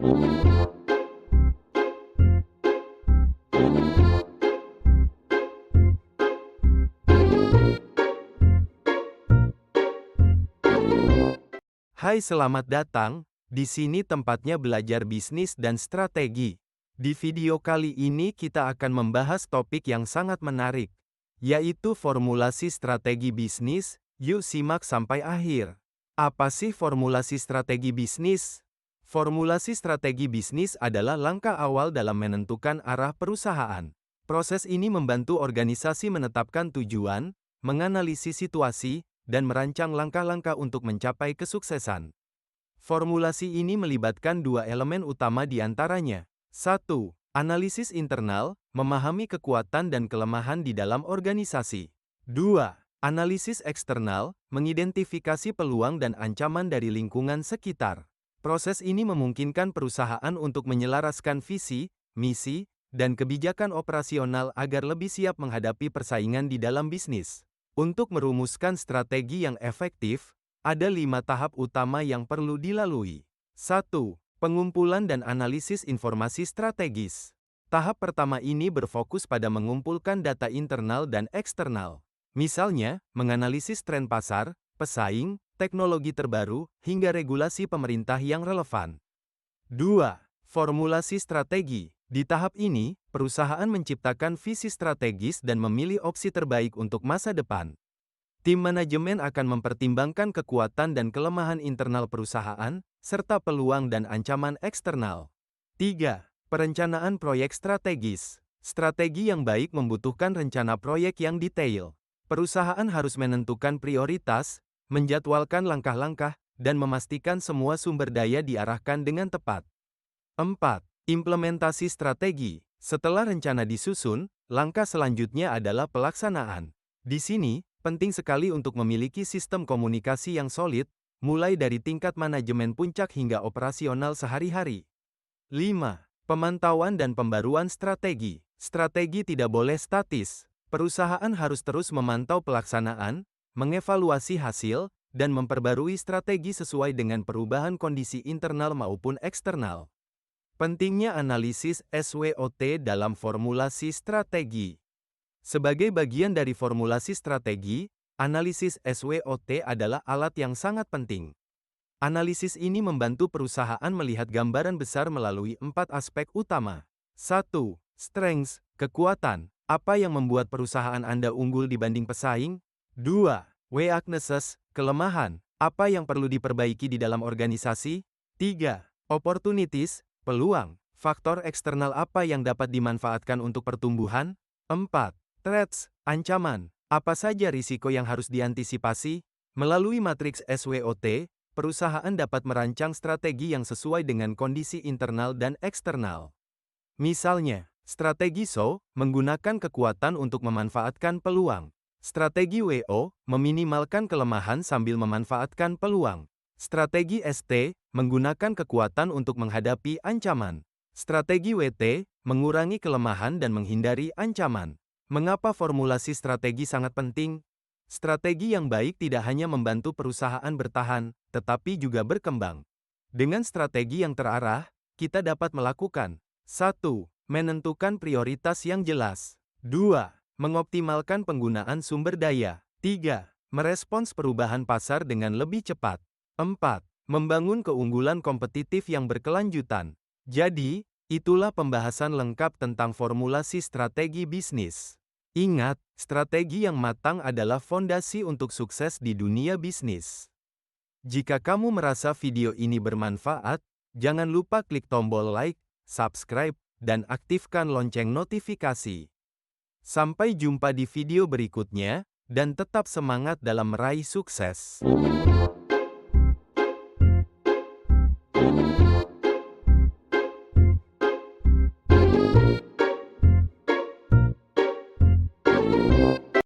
Hai, selamat datang. Di sini tempatnya belajar bisnis dan strategi. Di video kali ini kita akan membahas topik yang sangat menarik, yaitu formulasi strategi bisnis. Yuk simak sampai akhir. Apa sih formulasi strategi bisnis? Formulasi strategi bisnis adalah langkah awal dalam menentukan arah perusahaan. Proses ini membantu organisasi menetapkan tujuan, menganalisis situasi, dan merancang langkah-langkah untuk mencapai kesuksesan. Formulasi ini melibatkan dua elemen utama di antaranya. 1. Analisis internal, memahami kekuatan dan kelemahan di dalam organisasi. 2. Analisis eksternal, mengidentifikasi peluang dan ancaman dari lingkungan sekitar. Proses ini memungkinkan perusahaan untuk menyelaraskan visi, misi, dan kebijakan operasional agar lebih siap menghadapi persaingan di dalam bisnis. Untuk merumuskan strategi yang efektif, ada 5 tahap utama yang perlu dilalui. 1. Pengumpulan dan analisis informasi strategis. Tahap pertama ini berfokus pada mengumpulkan data internal dan eksternal. Misalnya, menganalisis tren pasar, pesaing, teknologi terbaru, hingga regulasi pemerintah yang relevan. 2. Formulasi strategi. Di tahap ini, perusahaan menciptakan visi strategis dan memilih opsi terbaik untuk masa depan. Tim manajemen akan mempertimbangkan kekuatan dan kelemahan internal perusahaan, serta peluang dan ancaman eksternal. 3. Perencanaan proyek strategis. Strategi yang baik membutuhkan rencana proyek yang detail. Perusahaan harus menentukan prioritas, menjadwalkan langkah-langkah, dan memastikan semua sumber daya diarahkan dengan tepat. 4. Implementasi strategi. Setelah rencana disusun, langkah selanjutnya adalah pelaksanaan. Di sini, penting sekali untuk memiliki sistem komunikasi yang solid, mulai dari tingkat manajemen puncak hingga operasional sehari-hari. 5. Pemantauan dan pembaruan strategi. Strategi tidak boleh statis. Perusahaan harus terus memantau pelaksanaan, mengevaluasi hasil, dan memperbarui strategi sesuai dengan perubahan kondisi internal maupun eksternal. Pentingnya analisis SWOT dalam formulasi strategi. Sebagai bagian dari formulasi strategi, analisis SWOT adalah alat yang sangat penting. Analisis ini membantu perusahaan melihat gambaran besar melalui 4 aspek utama. 1. Strengths, kekuatan. Apa yang membuat perusahaan Anda unggul dibanding pesaing? 2. Weaknesses, kelemahan. Apa yang perlu diperbaiki di dalam organisasi? 3. Opportunities, peluang. Faktor eksternal apa yang dapat dimanfaatkan untuk pertumbuhan? 4. Threats, ancaman. Apa saja risiko yang harus diantisipasi? Melalui matriks SWOT, perusahaan dapat merancang strategi yang sesuai dengan kondisi internal dan eksternal. Misalnya, strategi SO, menggunakan kekuatan untuk memanfaatkan peluang. Strategi WO, meminimalkan kelemahan sambil memanfaatkan peluang. Strategi ST, menggunakan kekuatan untuk menghadapi ancaman. Strategi WT, mengurangi kelemahan dan menghindari ancaman. Mengapa formulasi strategi sangat penting? Strategi yang baik tidak hanya membantu perusahaan bertahan, tetapi juga berkembang. Dengan strategi yang terarah, kita dapat melakukan 1. Menentukan prioritas yang jelas. 2. Mengoptimalkan penggunaan sumber daya. 3. Merespons perubahan pasar dengan lebih cepat. 4. Membangun keunggulan kompetitif yang berkelanjutan. Jadi, itulah pembahasan lengkap tentang formulasi strategi bisnis. Ingat, strategi yang matang adalah fondasi untuk sukses di dunia bisnis. Jika kamu merasa video ini bermanfaat, jangan lupa klik tombol like, subscribe, dan aktifkan lonceng notifikasi. Sampai jumpa di video berikutnya, dan tetap semangat dalam meraih sukses.